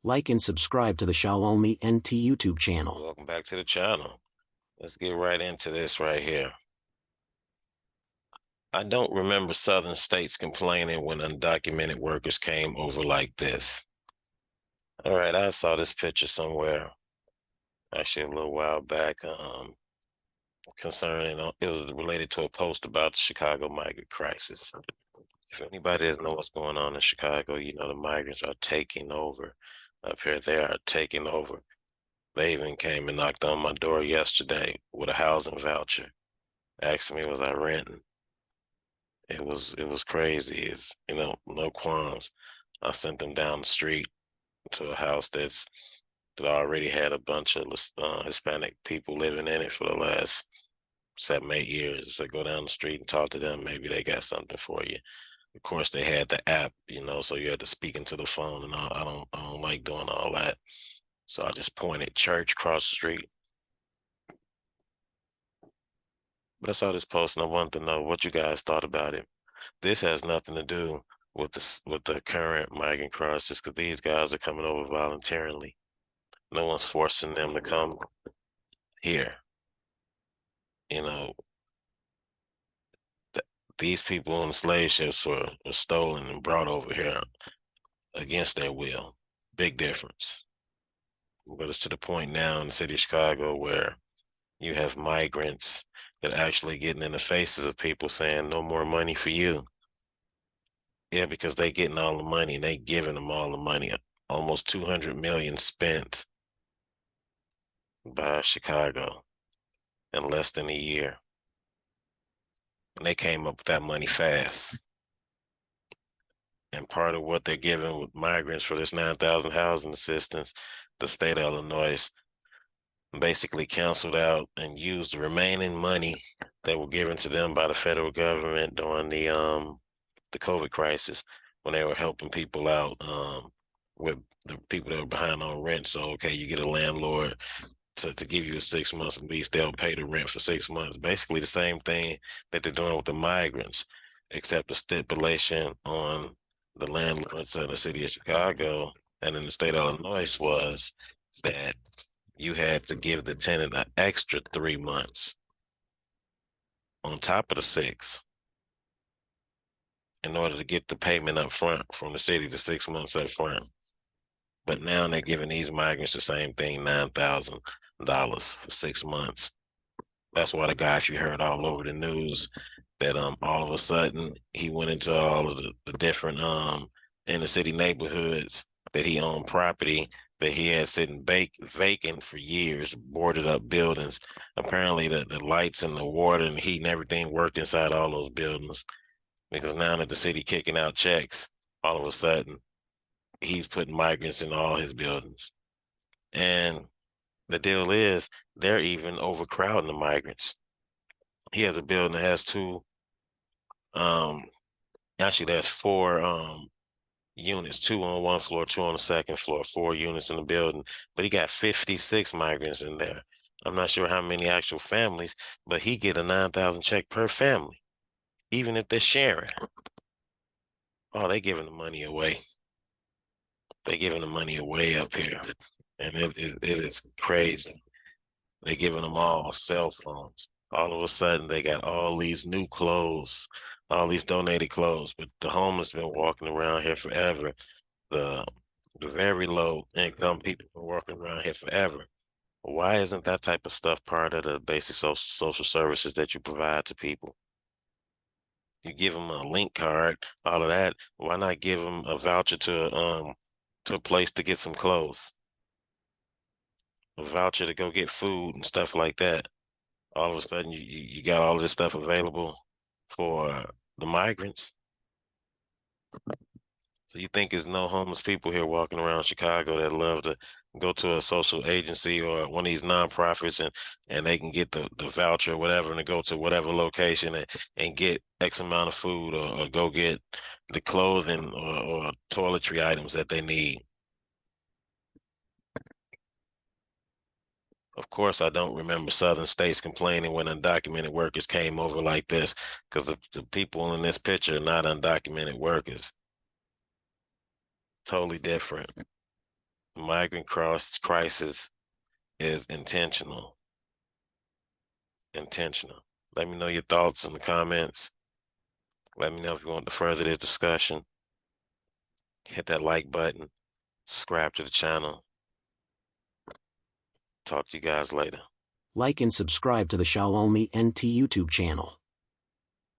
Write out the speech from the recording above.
Like and subscribe to the CHILOMENT YouTube channel. Welcome back to the channel. Let's get right into this right here. I don't remember southern states complaining when undocumented workers came over like this. All right, I saw this picture somewhere, actually a little while back, concerning, it was related to a post about the Chicago migrant crisis. If anybody doesn't know what's going on in Chicago, you know the migrants are taking over. Up here, they are taking over. They even came and knocked on my door yesterday with a housing voucher, asking me was I renting. It was crazy. It's no qualms. I sent them down the street to a house that already had a bunch of Hispanic people living in it for the last 7, 8 years. So go down the street and talk to them. Maybe they got something for you. Of course, they had the app, so you had to speak into the phone, and I don't like doing all that. So I just pointed church across the street. But I saw this post, and I wanted to know what you guys thought about it. This has nothing to do with the current migrant crisis, because these guys are coming over voluntarily. No one's forcing them to come here. You know, th these people on the slave ships were stolen and brought over here against their will. Big difference. But it's to the point now in the city of Chicago where you have migrants that are actually getting in the faces of people saying, no more money for you. Yeah, because they getting all the money and they giving them all the money. Almost 200 million spent by Chicago in less than a year. And they came up with that money fast. And part of what they're giving with migrants for this 9,000 housing assistance, the state of Illinois basically canceled out and used the remaining money that were given to them by the federal government during the COVID crisis when they were helping people out with the people that were behind on rent. So okay, you get a landlord to give you a 6 months lease, they'll pay the rent for 6 months. Basically the same thing that they're doing with the migrants, except the stipulation on the landlords in the city of Chicago and in the state of Illinois was that you had to give the tenant an extra 3 months on top of the 6 in order to get the payment up front from the city, the 6 months up front. But now they're giving these migrants the same thing, $9,000 for 6 months. That's why the guy, if you heard all over the news, that all of a sudden he went into all of the different inner city neighborhoods that he owned property that he had sitting vacant for years, boarded up buildings. Apparently the lights and the water and heat and everything worked inside all those buildings, because now that the city kicking out checks, all of a sudden he's putting migrants in all his buildings. And the deal is they're even overcrowding the migrants. He has a building that has two, um, actually there's four units, two on one floor, two on the second floor, 4 units in the building, but he got 56 migrants in there. I'm not sure how many actual families, but he get a 9,000 check per family, even if they're sharing. Oh, they giving the money away. They giving the money away up here. And it is crazy. They giving them all cell phones. All of a sudden, they got all these new clothes, all these donated clothes. But the homeless been walking around here forever. The the very low income people been walking around here forever. Why isn't that type of stuff part of the basic social services that you provide to people? You give them a link card, all of that. Why not give them a voucher to a place to get some clothes, a voucher to go get food and stuff like that? All of a sudden you got all this stuff available for the migrants. So you think there's no homeless people here walking around Chicago that love to go to a social agency or one of these nonprofits and they can get the voucher or whatever and to go to whatever location and get X amount of food or go get the clothing or toiletry items that they need. Of course, I don't remember southern states complaining when undocumented workers came over like this, because the people in this picture are not undocumented workers. Totally different. migrant crisis is intentional. Intentional. Let me know your thoughts in the comments. Let me know if you want to further the discussion. Hit that like button. Subscribe to the channel. Talk to you guys later. Like and subscribe to the CHILOMENT YouTube channel.